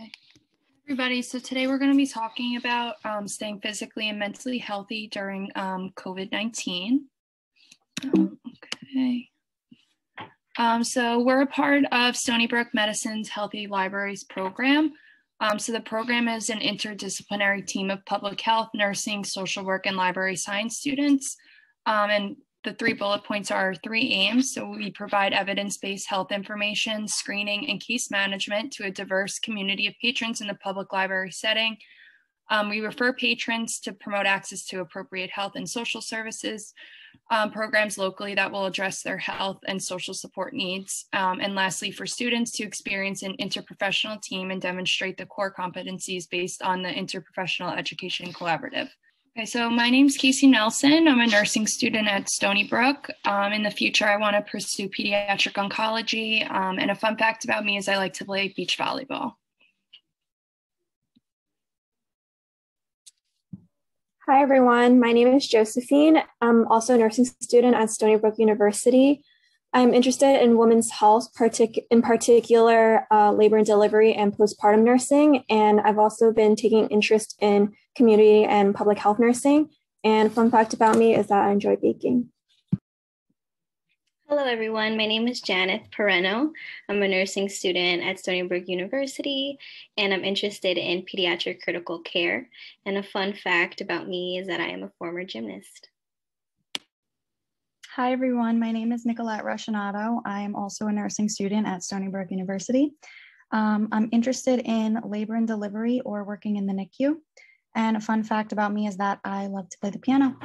Hey everybody, so today we're going to be talking about staying physically and mentally healthy during COVID-19. So we're a part of Stony Brook Medicine's Healthy Libraries program. So the program is an interdisciplinary team of public health, nursing, social work, and library science students. And the 3 bullet points are 3 aims. So we provide evidence-based health information, screening, and case management to a diverse community of patrons in the public library setting. We refer patrons to promote access to appropriate health and social services programs locally that will address their health and social support needs. And lastly, for students to experience an interprofessional team and demonstrate the core competencies based on the Interprofessional Education Collaborative. Okay, so my name's Casey Nelson. I'm a nursing student at Stony Brook. In the future, I want to pursue pediatric oncology. And a fun fact about me is I like to play beach volleyball. Hi, everyone. My name is Josephine. I'm also a nursing student at Stony Brook University. I'm interested in women's health, in particular labor and delivery and postpartum nursing. And I've also been taking interest in community and public health nursing. And fun fact about me is that I enjoy baking. Hello, everyone. My name is Janeth Pereno. I'm a nursing student at Stony Brook University, and I'm interested in pediatric critical care. And a fun fact about me is that I am a former gymnast. Hi, everyone. My name is Nicolette Ruscinato. I am also a nursing student at Stony Brook University. I'm interested in labor and delivery or working in the NICU. And a fun fact about me is that I love to play the piano.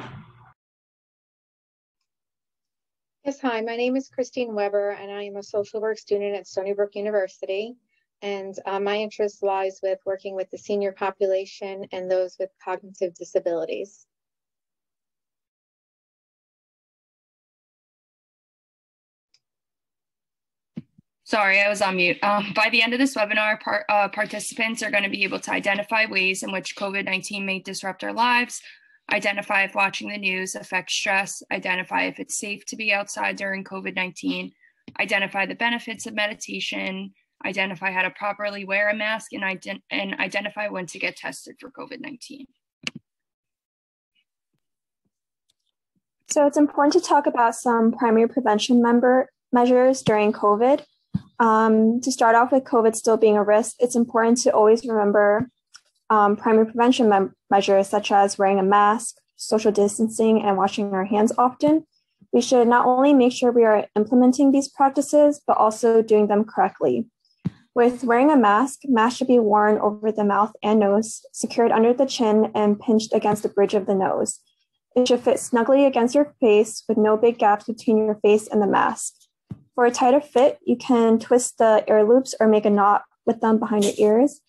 Yes, hi, my name is Christine Weber, and I am a social work student at Stony Brook University. And my interest lies with working with the senior population and those with cognitive disabilities. Sorry, I was on mute. By the end of this webinar, participants are going to be able to identify ways in which COVID-19 may disrupt our lives, identify if watching the news affects stress, identify if it's safe to be outside during COVID-19, identify the benefits of meditation, identify how to properly wear a mask, and identify when to get tested for COVID-19. So it's important to talk about some primary prevention measures during COVID. To start off with COVID still being a risk, it's important to always remember primary prevention measures such as wearing a mask, social distancing, and washing our hands often. We should not only make sure we are implementing these practices, but also doing them correctly. With wearing a mask, masks should be worn over the mouth and nose, secured under the chin, and pinched against the bridge of the nose. It should fit snugly against your face with no big gaps between your face and the mask. For a tighter fit, you can twist the ear loops or make a knot with them behind your ears.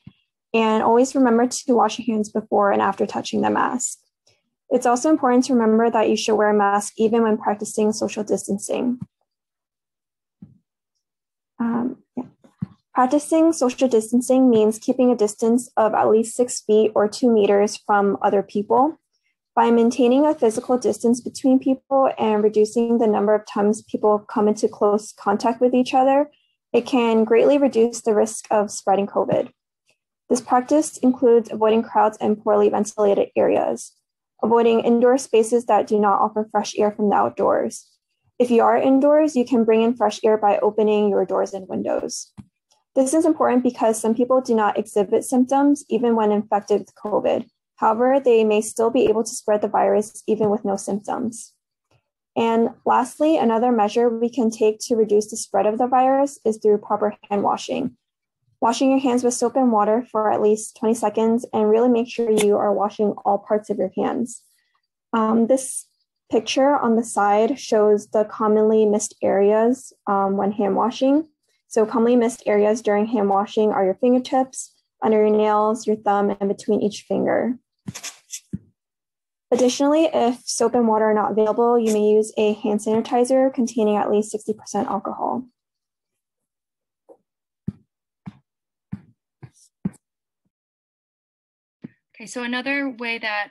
And always remember to wash your hands before and after touching the mask. It's also important to remember that you should wear a mask even when practicing social distancing. Practicing social distancing means keeping a distance of at least 6 feet or 2 meters from other people. By maintaining a physical distance between people and reducing the number of times people come into close contact with each other, it can greatly reduce the risk of spreading COVID. This practice includes avoiding crowds and poorly ventilated areas, avoiding indoor spaces that do not offer fresh air from the outdoors. If you are indoors, you can bring in fresh air by opening your doors and windows. This is important because some people do not exhibit symptoms even when infected with COVID. However, they may still be able to spread the virus even with no symptoms. And lastly, another measure we can take to reduce the spread of the virus is through proper hand washing. Washing your hands with soap and water for at least 20 seconds and really make sure you are washing all parts of your hands. This picture on the side shows the commonly missed areas when hand washing. So commonly missed areas during hand washing are your fingertips, under your nails, your thumb, and between each finger. Additionally, if soap and water are not available, you may use a hand sanitizer containing at least 60% alcohol. Okay, so another way that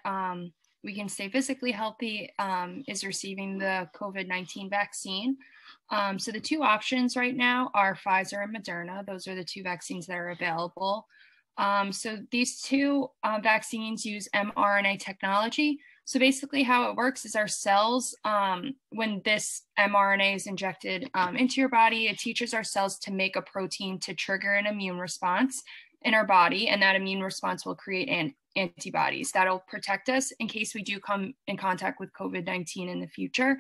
we can stay physically healthy is receiving the COVID-19 vaccine. So the 2 options right now are Pfizer and Moderna. Those are the 2 vaccines that are available. So these two vaccines use mRNA technology. So basically how it works is our cells, when this mRNA is injected into your body, it teaches our cells to make a protein to trigger an immune response in our body, and that immune response will create antibodies that'll protect us in case we do come in contact with COVID-19 in the future.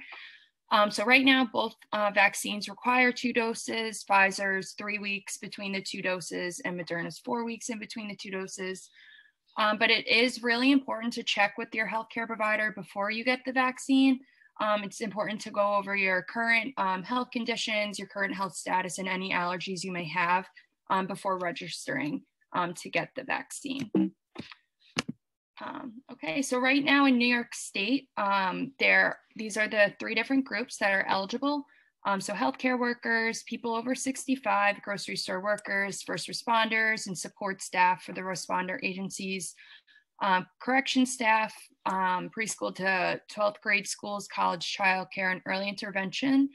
So right now, both vaccines require 2 doses. Pfizer's 3 weeks between the 2 doses, and Moderna's 4 weeks in between the 2 doses. But it is really important to check with your healthcare provider before you get the vaccine. It's important to go over your current health conditions, your current health status, and any allergies you may have before registering to get the vaccine. Okay, so right now in New York State, these are the 3 different groups that are eligible. So healthcare workers, people over 65, grocery store workers, first responders, and support staff for the responder agencies, correction staff, preschool to 12th grade schools, college childcare and early intervention,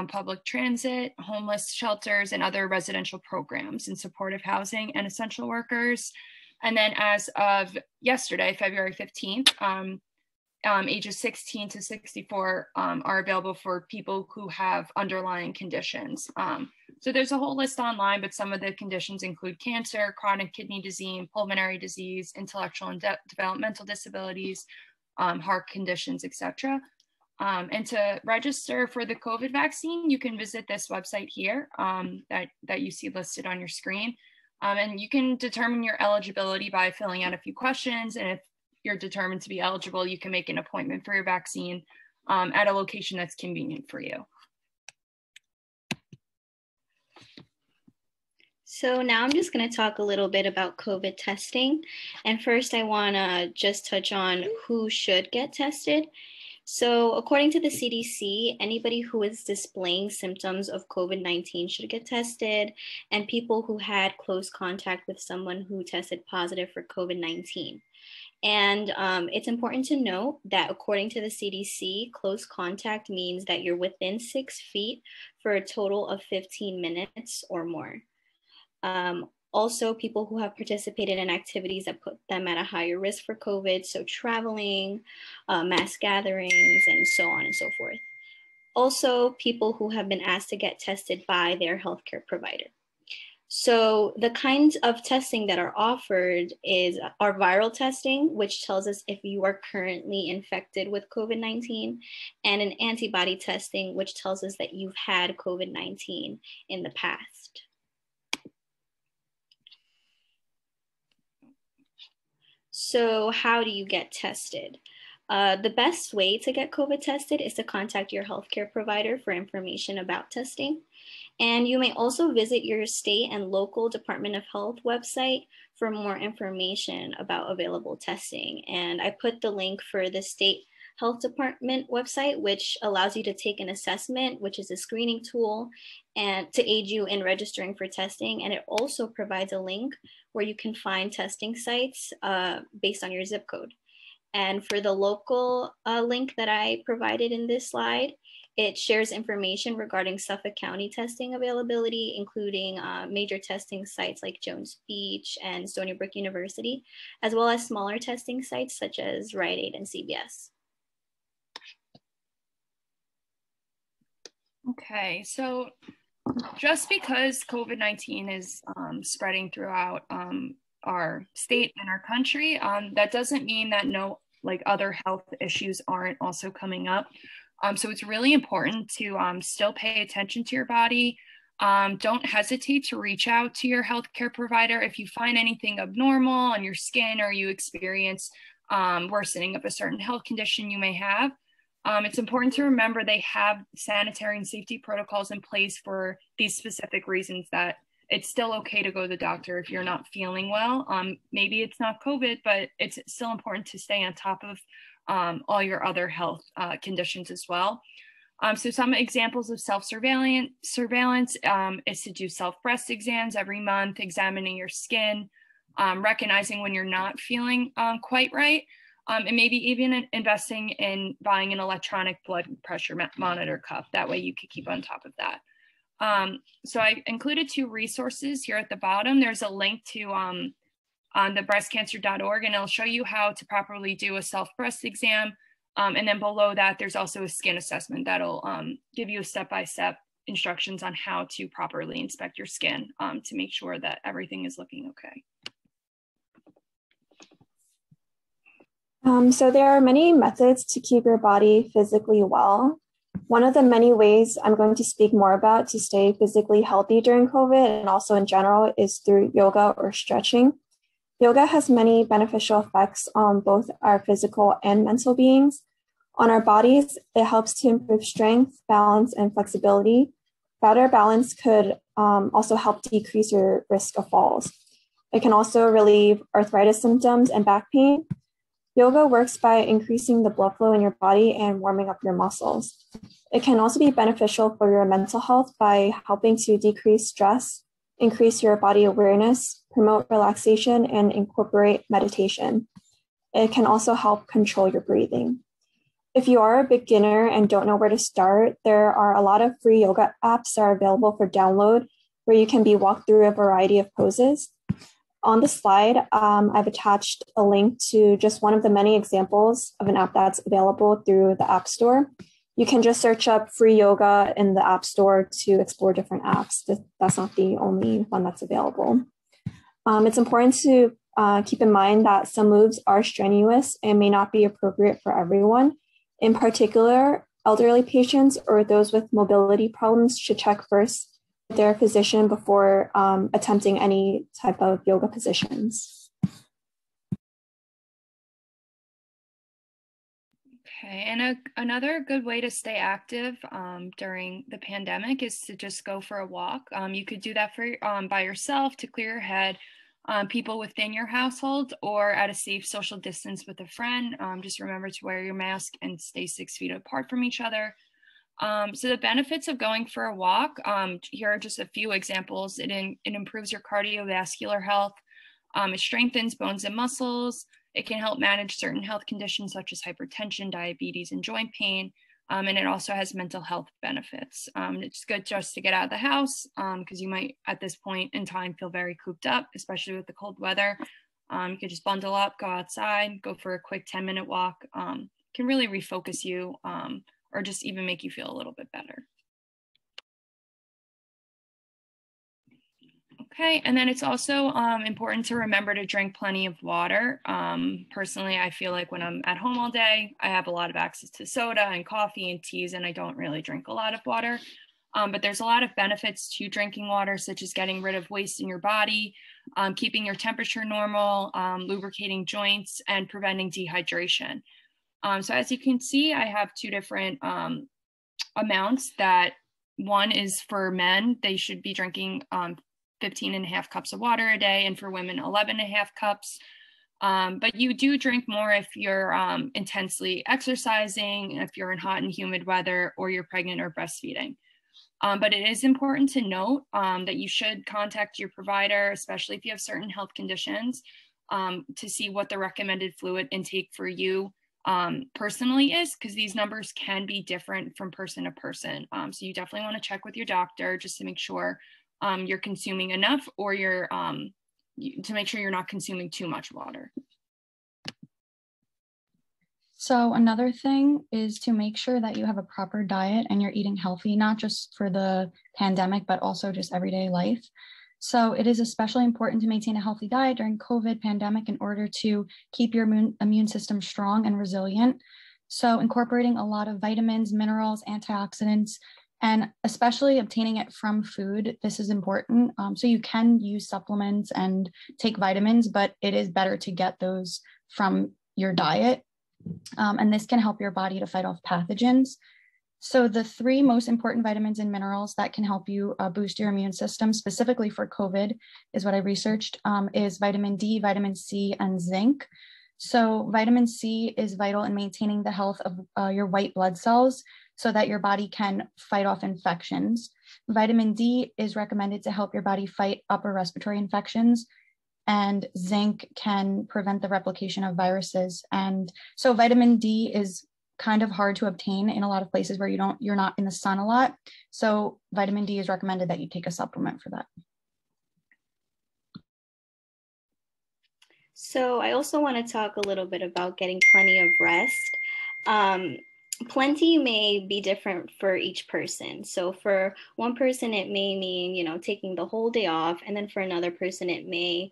public transit, homeless shelters, and other residential programs, and supportive housing and essential workers. And then as of yesterday, February 15th, ages 16 to 64 are available for people who have underlying conditions. So there's a whole list online, but some of the conditions include cancer, chronic kidney disease, pulmonary disease, intellectual and developmental disabilities, heart conditions, etc. And to register for the COVID vaccine, you can visit this website here that you see listed on your screen. And you can determine your eligibility by filling out a few questions. And if you're determined to be eligible, you can make an appointment for your vaccine at a location that's convenient for you. So now I'm just going to talk a little bit about COVID testing. And first, I want to just touch on who should get tested. So according to the CDC, anybody who is displaying symptoms of COVID-19 should get tested, and people who had close contact with someone who tested positive for COVID-19. And it's important to note that according to the CDC, close contact means that you're within 6 feet for a total of 15 minutes or more. Also, people who have participated in activities that put them at a higher risk for COVID, so traveling, mass gatherings, and so on and so forth. Also, people who have been asked to get tested by their healthcare provider. So the kinds of testing that are offered are viral testing, which tells us if you are currently infected with COVID-19, and an antibody testing, which tells us that you've had COVID-19 in the past. So how do you get tested? The best way to get COVID tested is to contact your healthcare provider for information about testing. And you may also visit your state and local Department of Health website for more information about available testing. And I put the link for the state health department website, which allows you to take an assessment, which is a screening tool, and to aid you in registering for testing. And it also provides a link where you can find testing sites based on your zip code. And for the local link that I provided in this slide, it shares information regarding Suffolk County testing availability, including major testing sites like Jones Beach and Stony Brook University, as well as smaller testing sites such as Rite Aid and CVS. Okay, so just because COVID-19 is spreading throughout our state and our country, that doesn't mean that other health issues aren't also coming up. So it's really important to still pay attention to your body. Don't hesitate to reach out to your healthcare provider if you find anything abnormal on your skin or you experience worsening of a certain health condition you may have. It's important to remember they have sanitary and safety protocols in place for these specific reasons, that it's still okay to go to the doctor if you're not feeling well. Maybe it's not COVID, but it's still important to stay on top of all your other health conditions as well. So some examples of self-surveillance is to do self-breast exams every month, examining your skin, recognizing when you're not feeling quite right, and maybe even investing in buying an electronic blood pressure monitor cuff. That way you could keep on top of that. So I included 2 resources here at the bottom. There's a link to on the breastcancer.org, and it'll show you how to properly do a self-breast exam. And then below that, there's also a skin assessment that'll give you a step-by-step instructions on how to properly inspect your skin to make sure that everything is looking okay. So there are many methods to keep your body physically well. One of the many ways I'm going to speak more about to stay physically healthy during COVID and also in general is through yoga or stretching. Yoga has many beneficial effects on both our physical and mental beings. On our bodies, it helps to improve strength, balance, and flexibility. Better balance could also help decrease your risk of falls. It can also relieve arthritis symptoms and back pain. Yoga works by increasing the blood flow in your body and warming up your muscles. It can also be beneficial for your mental health by helping to decrease stress, increase your body awareness, promote relaxation, and incorporate meditation. It can also help control your breathing. If you are a beginner and don't know where to start, there are a lot of free yoga apps that are available for download where you can be walked through a variety of poses. On the slide, I've attached a link to just one of the many examples of an app that's available through the App Store. You can just search up free yoga in the App Store to explore different apps. That's not the only one that's available. It's important to keep in mind that some moves are strenuous and may not be appropriate for everyone. In particular, elderly patients or those with mobility problems should check first with their physician before attempting any type of yoga positions. Okay, and another good way to stay active during the pandemic is to just go for a walk. You could do that by yourself to clear your head, people within your household, or at a safe social distance with a friend. Just remember to wear your mask and stay 6 feet apart from each other. So the benefits of going for a walk, here are just a few examples. It improves your cardiovascular health. It strengthens bones and muscles. It can help manage certain health conditions such as hypertension, diabetes, and joint pain. And it also has mental health benefits. It's good just to get out of the house because you might, at this point in time, feel very cooped up, especially with the cold weather. You could just bundle up, go outside, go for a quick 10-minute walk. Can really refocus you or just even make you feel a little bit better. Okay, and then it's also important to remember to drink plenty of water. Personally, I feel like when I'm at home all day, I have a lot of access to soda and coffee and teas, and I don't really drink a lot of water. But there's a lot of benefits to drinking water, such as getting rid of waste in your body, keeping your temperature normal, lubricating joints, and preventing dehydration. So as you can see, I have two different amounts. That one is for men, they should be drinking 15.5 cups of water a day, and for women, 11.5 cups. But you do drink more if you're intensely exercising, if you're in hot and humid weather, or you're pregnant or breastfeeding. But it is important to note that you should contact your provider, especially if you have certain health conditions, to see what the recommended fluid intake for you personally is, because these numbers can be different from person to person. So you definitely want to check with your doctor just to make sure you're consuming enough, or to make sure you're not consuming too much water. So another thing is to make sure that you have a proper diet and you're eating healthy, not just for the pandemic, but also just everyday life. So it is especially important to maintain a healthy diet during COVID pandemic in order to keep your immune system strong and resilient. So incorporating a lot of vitamins, minerals, antioxidants, and especially obtaining it from food. This is important. So you can use supplements and take vitamins, but it is better to get those from your diet. And this can help your body to fight off pathogens. So the three most important vitamins and minerals that can help you boost your immune system, specifically for COVID, is what I researched, is vitamin D, vitamin C, and zinc. So vitamin C is vital in maintaining the health of your white blood cells so that your body can fight off infections. Vitamin D is recommended to help your body fight upper respiratory infections, and zinc can prevent the replication of viruses. And so vitamin D is kind of hard to obtain in a lot of places where you're not in the sun a lot. So vitamin D is recommended that you take a supplement for that. So I also want to talk a little bit about getting plenty of rest. Plenty may be different for each person. So for one person, it may mean, taking the whole day off. And then for another person, it may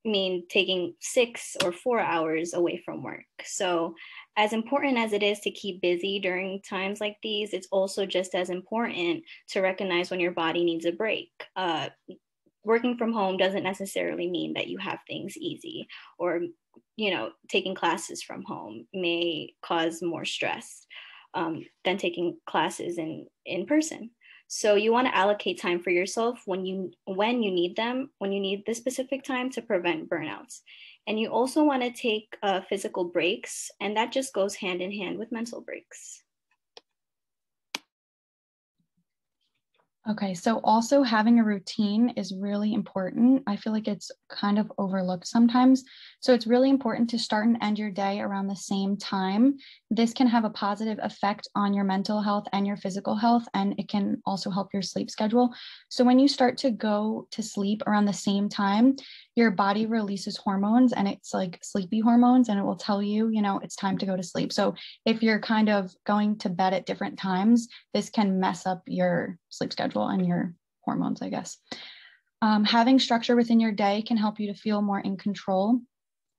mean taking 6 or 4 hours away from work. So as important as it is to keep busy during times like these, it's also just as important to recognize when your body needs a break. Working from home doesn't necessarily mean that you have things easy, or taking classes from home may cause more stress than taking classes in person. So you want to allocate time for yourself when you need them, when you need this specific time to prevent burnouts. And you also want to take physical breaks, and that just goes hand in hand with mental breaks. Okay, so also having a routine is really important. I feel like it's kind of overlooked sometimes. So it's really important to start and end your day around the same time. This can have a positive effect on your mental health and your physical health, and it can also help your sleep schedule. So when you start to go to sleep around the same time, your body releases hormones, and it's like sleepy hormones, and it will tell you, it's time to go to sleep. So if you're kind of going to bed at different times, this can mess up your sleep schedule and your hormones, I guess. Having structure within your day can help you to feel more in control.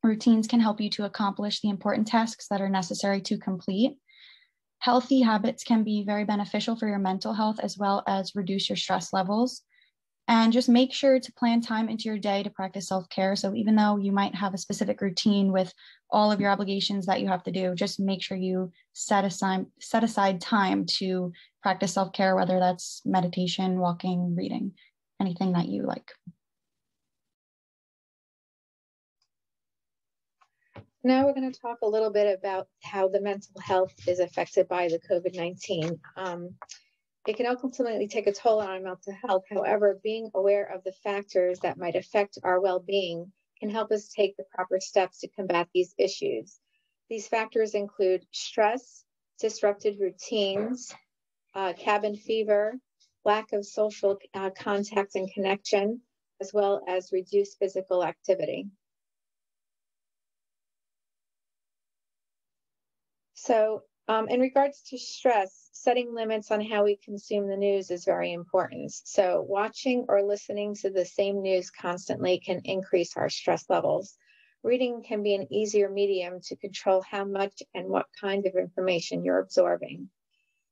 Routines can help you to accomplish the important tasks that are necessary to complete. Healthy habits can be very beneficial for your mental health, as well as reduce your stress levels. And just make sure to plan time into your day to practice self-care. So even though you might have a specific routine with all of your obligations that you have to do, just make sure you set aside time to practice self-care, whether that's meditation, walking, reading, anything that you like. Now we're going to talk a little bit about how the mental health is affected by the COVID-19. It can ultimately take a toll on our mental health. However, being aware of the factors that might affect our well-being can help us take the proper steps to combat these issues. These factors include stress, disrupted routines, cabin fever, lack of social contact and connection, as well as reduced physical activity. So in regards to stress, setting limits on how we consume the news is very important. So watching or listening to the same news constantly can increase our stress levels. Reading can be an easier medium to control how much and what kind of information you're absorbing.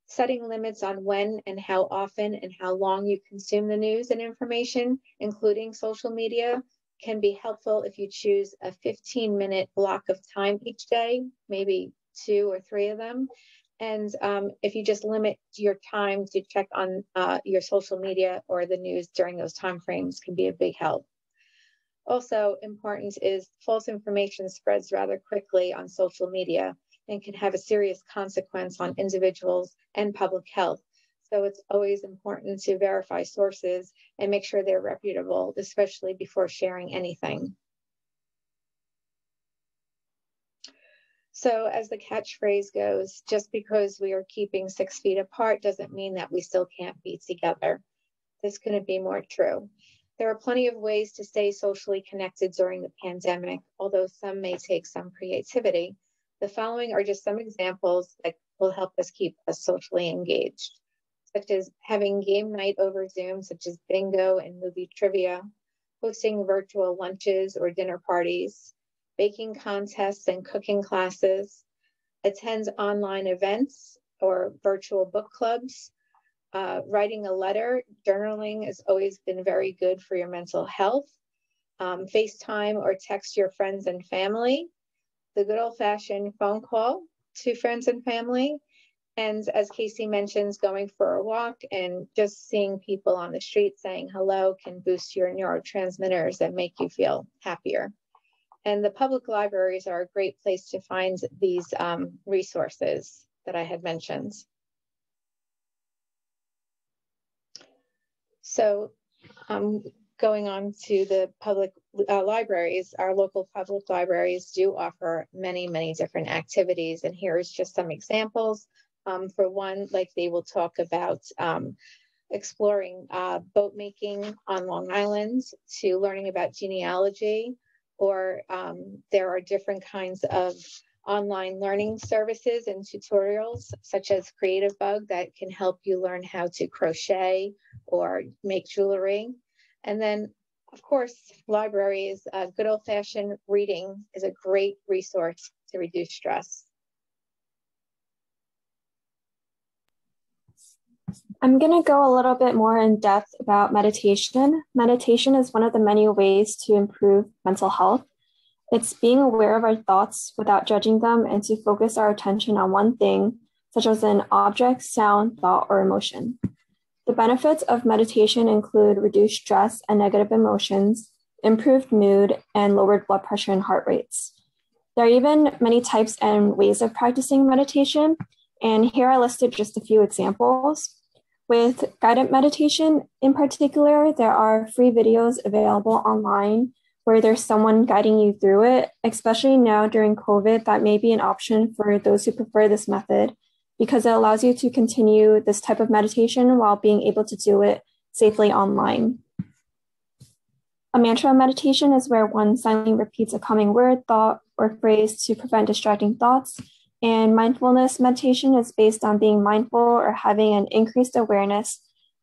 Setting limits on when and how often and how long you consume the news and information, including social media, can be helpful if you choose a 15-minute block of time each day, maybe 2 or 3 of them. And if you just limit your time to check on your social media or the news during those time frames, can be a big help. Also important is false information spreads rather quickly on social media and can have a serious consequence on individuals and public health. So it's always important to verify sources and make sure they're reputable, especially before sharing anything. So as the catchphrase goes, just because we are keeping 6 feet apart doesn't mean that we still can't be together. This couldn't be more true. There are plenty of ways to stay socially connected during the pandemic, although some may take some creativity. The following are just some examples that will help us keep us socially engaged, such as having game night over Zoom, such as bingo and movie trivia, hosting virtual lunches or dinner parties, baking contests and cooking classes, attend online events or virtual book clubs, writing a letter. Journaling has always been very good for your mental health. FaceTime or text your friends and family, the good old-fashioned phone call to friends and family, and as Casey mentions, going for a walk and just seeing people on the street saying hello can boost your neurotransmitters and make you feel happier. And the public libraries are a great place to find these resources that I had mentioned. So going on to the public libraries, our local public libraries do offer many, many different activities. And here's just some examples. For one, like they will talk about exploring boat making on Long Island, to learning about genealogy, or there are different kinds of online learning services and tutorials, such as Creative Bug, that can help you learn how to crochet or make jewelry. And then, of course, libraries, good old-fashioned reading is a great resource to reduce stress. I'm going to go a little bit more in depth about meditation. Meditation is one of the many ways to improve mental health. It's being aware of our thoughts without judging them and to focus our attention on one thing, such as an object, sound, thought, or emotion. The benefits of meditation include reduced stress and negative emotions, improved mood, and lowered blood pressure and heart rates. There are even many types and ways of practicing meditation, and here I listed just a few examples. With guided meditation in particular, there are free videos available online where there's someone guiding you through it, especially now during COVID. That may be an option for those who prefer this method because it allows you to continue this type of meditation while being able to do it safely online. A mantra meditation is where one silently repeats a calming word, thought, or phrase to prevent distracting thoughts. And mindfulness meditation is based on being mindful or having an increased awareness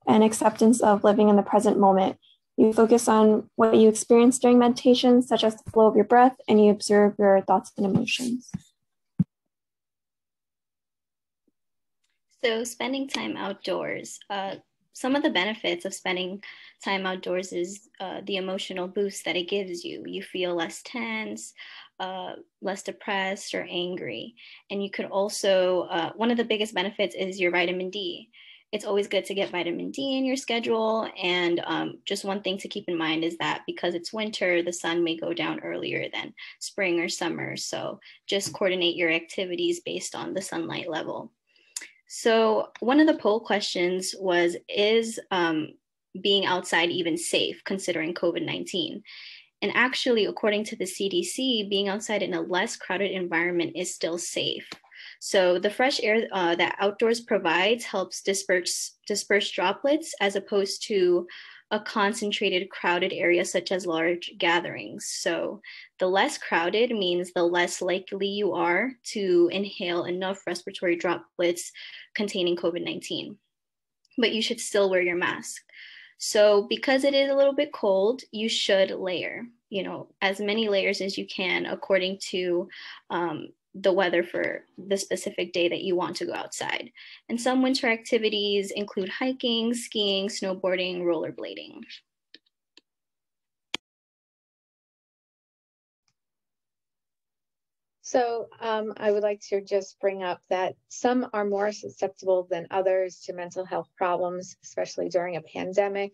and acceptance of living in the present moment. You focus on what you experience during meditation, such as the flow of your breath, and you observe your thoughts and emotions. So spending time outdoors, some of the benefits of spending time outdoors is the emotional boost that it gives you. You feel less tense, less depressed or angry. And you could also, one of the biggest benefits is your vitamin D. It's always good to get vitamin D in your schedule. And just one thing to keep in mind is that because it's winter, the sun may go down earlier than spring or summer. So just coordinate your activities based on the sunlight level. So one of the poll questions was, is being outside even safe considering COVID-19? And actually, according to the CDC, being outside in a less crowded environment is still safe. So the fresh air that outdoors provides helps disperse droplets as opposed to a concentrated crowded area such as large gatherings. So the less crowded means the less likely you are to inhale enough respiratory droplets containing COVID-19. But you should still wear your mask. So because it is a little bit cold, you should layer, as many layers as you can according to the weather for the specific day that you want to go outside. And some winter activities include hiking, skiing, snowboarding, rollerblading. So I would like to just bring up that some are more susceptible than others to mental health problems, especially during a pandemic.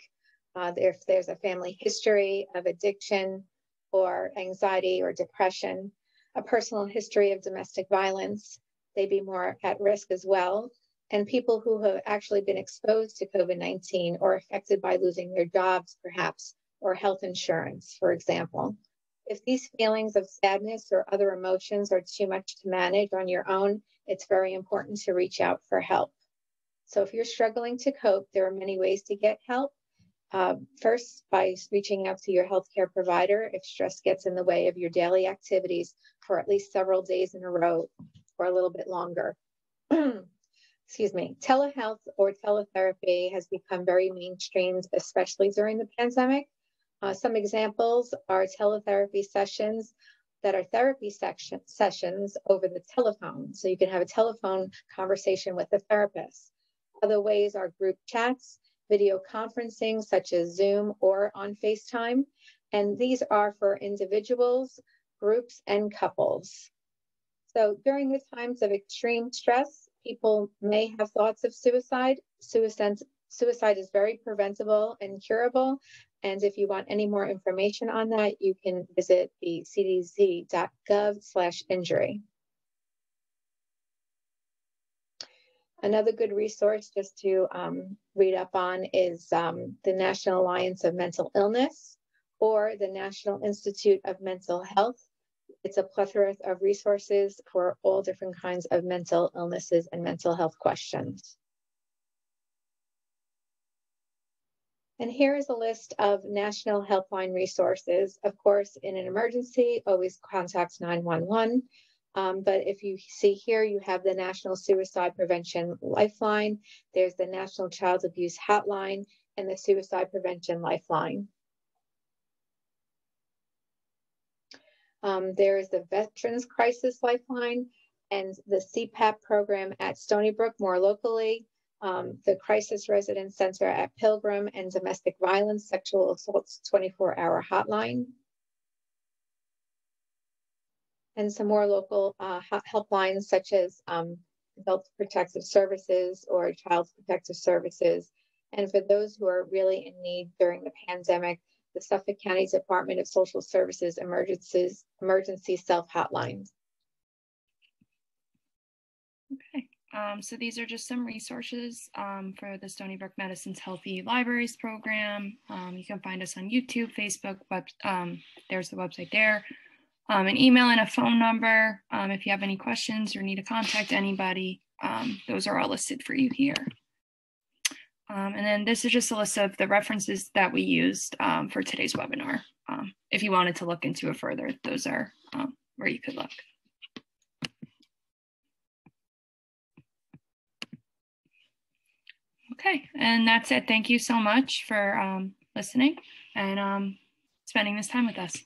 If there's a family history of addiction or anxiety or depression, a personal history of domestic violence, they'd be more at risk as well. And people who have actually been exposed to COVID-19 or affected by losing their jobs, perhaps, or health insurance, for example. If these feelings of sadness or other emotions are too much to manage on your own, it's very important to reach out for help. So if you're struggling to cope, there are many ways to get help. First, by reaching out to your healthcare provider if stress gets in the way of your daily activities for at least several days in a row or a little bit longer. Excuse me. Telehealth or teletherapy has become very mainstream, especially during the pandemic. Some examples are teletherapy sessions that are therapy sessions over the telephone. So you can have a telephone conversation with a therapist. Other ways are group chats, video conferencing such as Zoom or on FaceTime. And these are for individuals, groups, and couples. So during the times of extreme stress, people may have thoughts of suicide. Suicide is very preventable and curable. And if you want any more information on that, you can visit the cdc.gov/injury. Another good resource just to read up on is the National Alliance of Mental Illness or the National Institute of Mental Health. It's a plethora of resources for all different kinds of mental illnesses and mental health questions. And here is a list of national helpline resources. Of course, in an emergency, always contact 911. But if you see here, you have the National Suicide Prevention Lifeline. There's the National Child Abuse Hotline and the Suicide Prevention Lifeline. There is the Veterans Crisis Lifeline and the CPAP program at Stony Brook more locally, the Crisis Residence Center at Pilgrim, and Domestic Violence, Sexual Assaults 24-hour hotline. And some more local helplines such as Adult Protective Services or Child Protective Services. And for those who are really in need during the pandemic, the Suffolk County Department of Social Services Emergency Self Hotlines. Okay, so these are just some resources for the Stony Brook Medicine's Healthy Libraries program. You can find us on YouTube, Facebook, there's the website there, an email and a phone number. If you have any questions or need to contact anybody, those are all listed for you here. And then this is just a list of the references that we used for today's webinar. If you wanted to look into it further, those are where you could look. Okay, and that's it. Thank you so much for listening and spending this time with us.